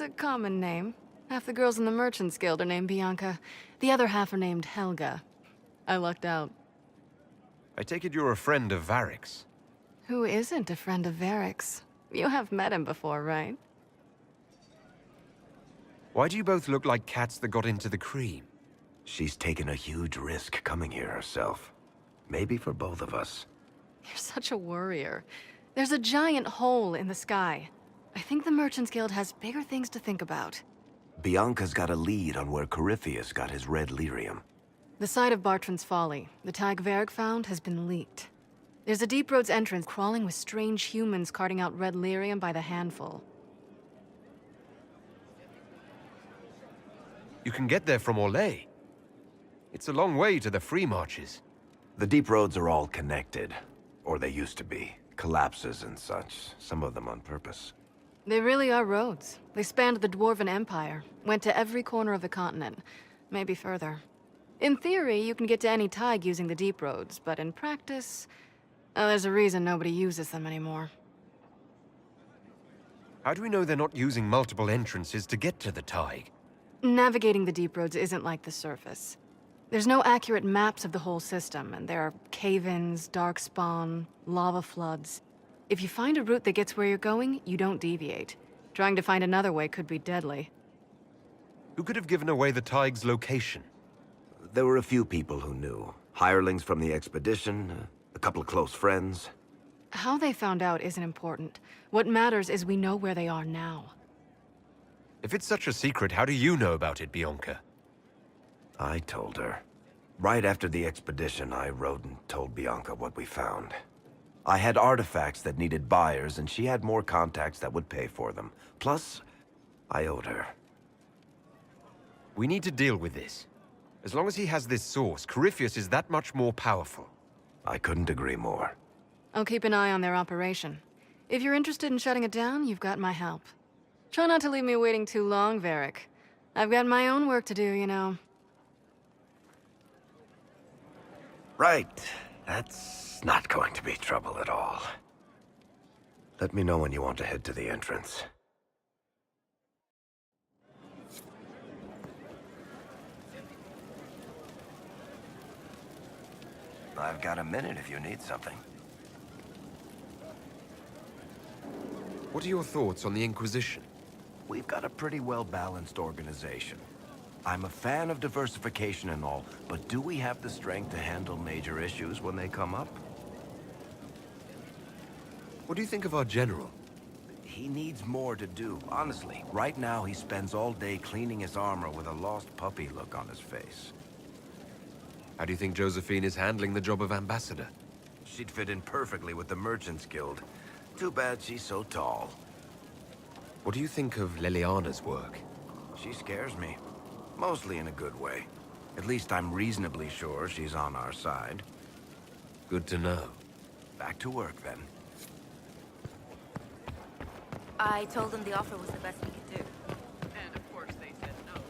It's a common name. Half the girls in the Merchants Guild are named Bianca. The other half are named Helga. I lucked out. I take it you're a friend of Varric's. Who isn't a friend of Varric's? You have met him before, right? Why do you both look like cats that got into the cream? She's taken a huge risk coming here herself. Maybe for both of us. You're such a worrier. There's a giant hole in the sky. I think the Merchants Guild has bigger things to think about. Bianca's got a lead on where Corypheus got his red lyrium. The site of Bartrand's Folly, the tag Varric found, has been leaked. There's a Deep Roads entrance crawling with strange humans carting out red lyrium by the handful. You can get there from Orlais. It's a long way to the free marches. The deep roads are all connected. Or they used to be. Collapses and such, some of them on purpose. They really are roads. They spanned the Dwarven Empire, went to every corner of the continent, maybe further. In theory, you can get to any tide using the deep roads, but in practice, there's a reason nobody uses them anymore. How do we know they're not using multiple entrances to get to the Tig? Navigating the deep roads isn't like the surface. There's no accurate maps of the whole system, and there are cave-ins, darkspawn, lava floods. If you find a route that gets where you're going, you don't deviate. Trying to find another way could be deadly. Who could have given away the Tig's location? There were a few people who knew. Hirelings from the expedition, a couple of close friends. How they found out isn't important. What matters is we know where they are now. If it's such a secret, how do you know about it, Bianca? I told her. Right after the expedition, I wrote and told Bianca what we found. I had artifacts that needed buyers, and she had more contacts that would pay for them. Plus, I owed her. We need to deal with this. As long as he has this source, Corypheus is that much more powerful. I couldn't agree more. I'll keep an eye on their operation. If you're interested in shutting it down, you've got my help. Try not to leave me waiting too long, Varric. I've got my own work to do, you know. Right. That's not going to be trouble at all. Let me know when you want to head to the entrance. I've got a minute if you need something. What are your thoughts on the Inquisition? We've got a pretty well-balanced organization. I'm a fan of diversification and all, but do we have the strength to handle major issues when they come up? What do you think of our general? He needs more to do, honestly. Right now, he spends all day cleaning his armor with a lost puppy look on his face. How do you think Josephine is handling the job of ambassador? She'd fit in perfectly with the Merchants Guild. Too bad she's so tall. What do you think of Leliana's work? She scares me. Mostly in a good way. At least I'm reasonably sure she's on our side. Good to know. Back to work, then. I told them the offer was the best we could do. And of course they said no.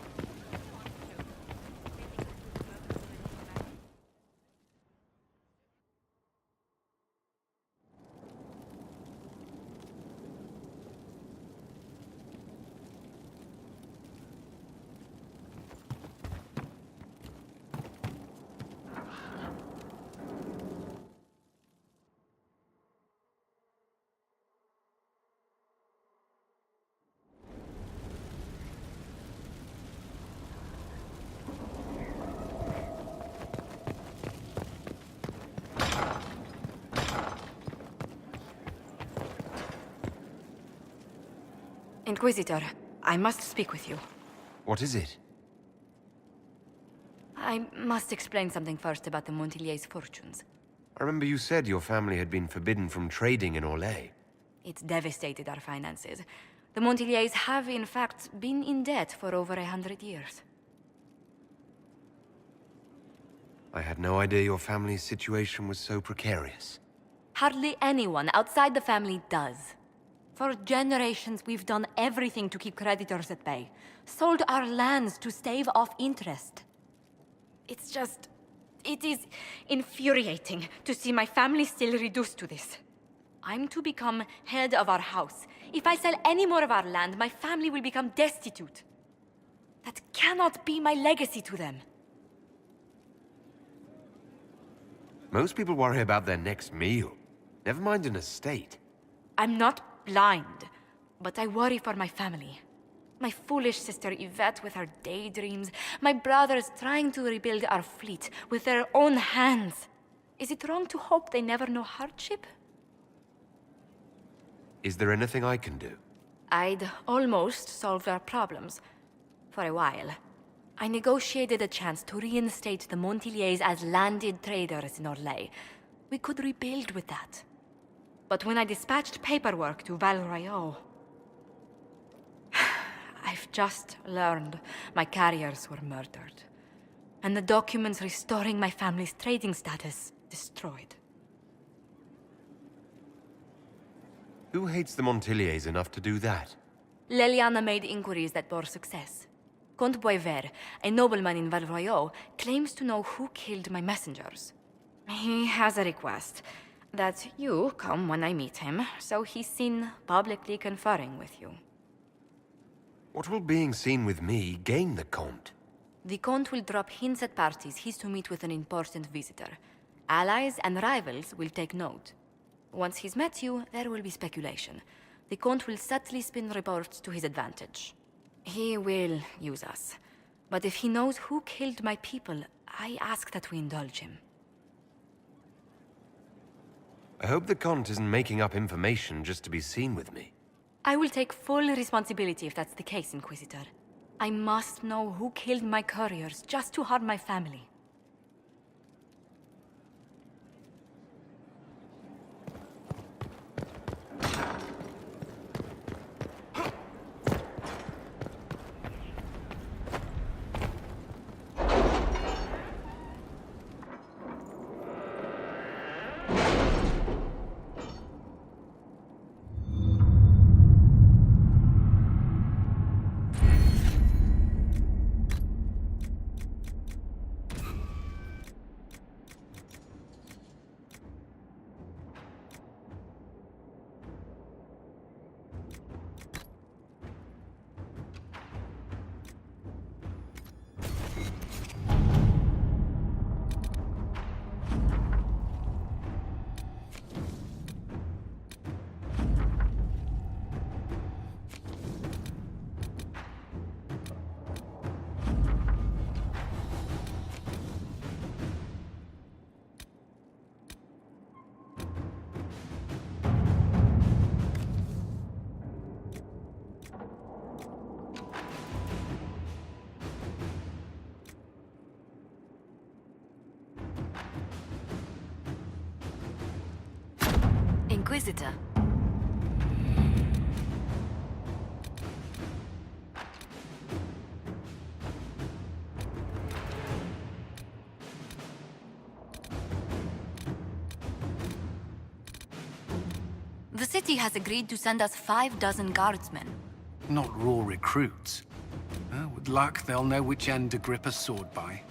Inquisitor, I must speak with you. What is it? I must explain something first about the Montillier's fortunes. I remember you said your family had been forbidden from trading in Orlais. It's devastated our finances. The Montillier's have, in fact, been in debt for over 100 years. I had no idea your family's situation was so precarious. Hardly anyone outside the family does. For generations, we've done everything to keep creditors at bay. Sold our lands to stave off interest. It's just... it is infuriating to see my family still reduced to this. I'm to become head of our house, If I sell any more of our land, my family will become destitute. That cannot be my legacy to them. Most people worry about their next meal. Never mind an estate. I'm not blind, but I worry for my family. My foolish sister Yvette with her daydreams, my brothers trying to rebuild our fleet with their own hands. Is it wrong to hope they never know hardship? Is there anything I can do? I'd almost solved our problems. For a while. I negotiated a chance to reinstate the Montiliers as landed traders in Orlais. We could rebuild with that. But when I dispatched paperwork to Val Royeaux, I've just learned my carriers were murdered. And the documents restoring my family's trading status destroyed. Who hates the Montiliers enough to do that? Leliana made inquiries that bore success. Comte Boisvert, a nobleman in Val Royeaux, claims to know who killed my messengers. He has a request that you come when I meet him, so he's seen publicly conferring with you. What will being seen with me gain the Comte? The Comte will drop hints at parties he's to meet with an important visitor. Allies and rivals will take note. Once he's met you, there will be speculation. The Comte will subtly spin reports to his advantage. He will use us. But if he knows who killed my people, I ask that we indulge him. I hope the Comte isn't making up information just to be seen with me. I will take full responsibility if that's the case, Inquisitor. I must know who killed my couriers just to harm my family. Inquisitor. The city has agreed to send us 6 guardsmen. Not raw recruits. With luck, they'll know which end to grip a sword by.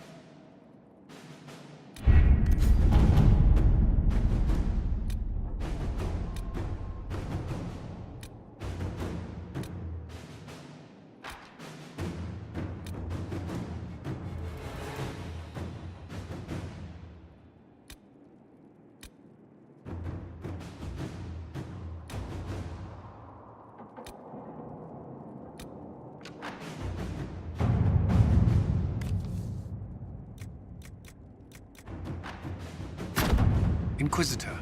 Inquisitor.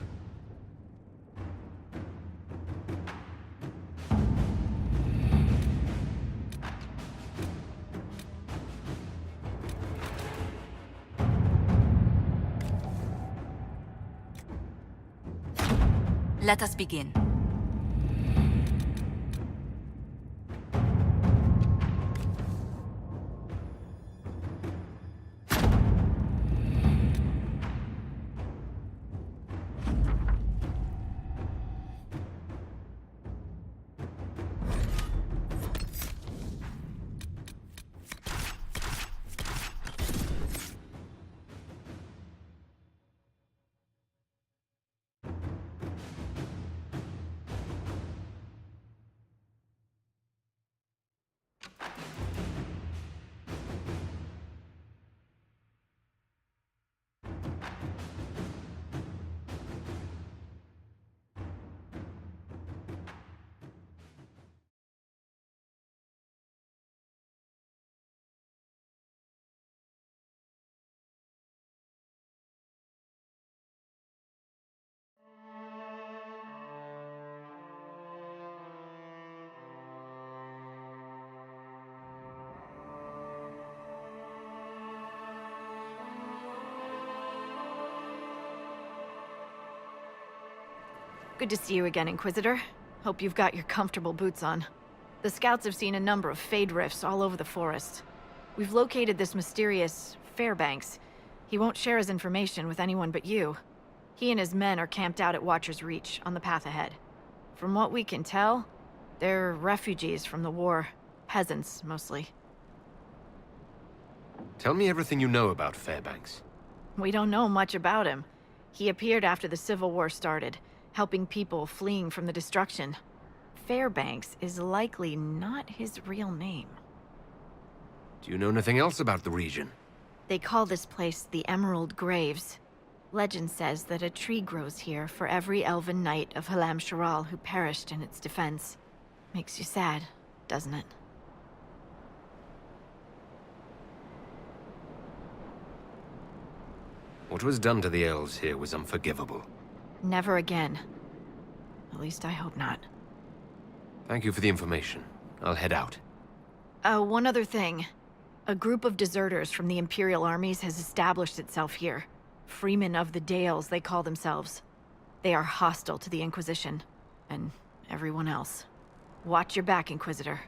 Let us begin. Good to see you again, Inquisitor. Hope you've got your comfortable boots on. The scouts have seen a number of Fade rifts all over the forest. We've located this mysterious Fairbanks. He won't share his information with anyone but you. He and his men are camped out at Watcher's Reach, on the path ahead. From what we can tell, they're refugees from the war. Peasants, mostly. Tell me everything you know about Fairbanks. We don't know much about him. He appeared after the Civil War started, helping people fleeing from the destruction. Fairbanks is likely not his real name. Do you know anything else about the region? They call this place the Emerald Graves. Legend says that a tree grows here for every elven knight of Halam Sharal who perished in its defense. Makes you sad, doesn't it? What was done to the elves here was unforgivable. Never again. At least I hope not. Thank you for the information. I'll head out. One other thing. A group of deserters from the Imperial armies has established itself here. Freemen of the Dales, they call themselves. They are hostile to the Inquisition, and everyone else. Watch your back, Inquisitor.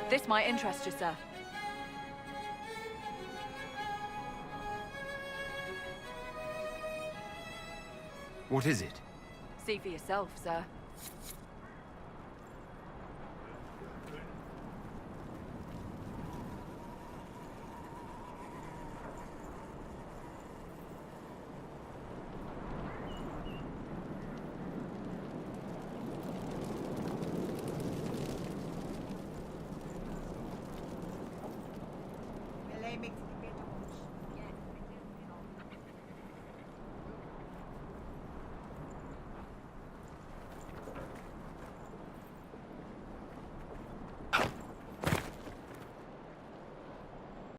This might interest you, sir. What is it? See for yourself, sir.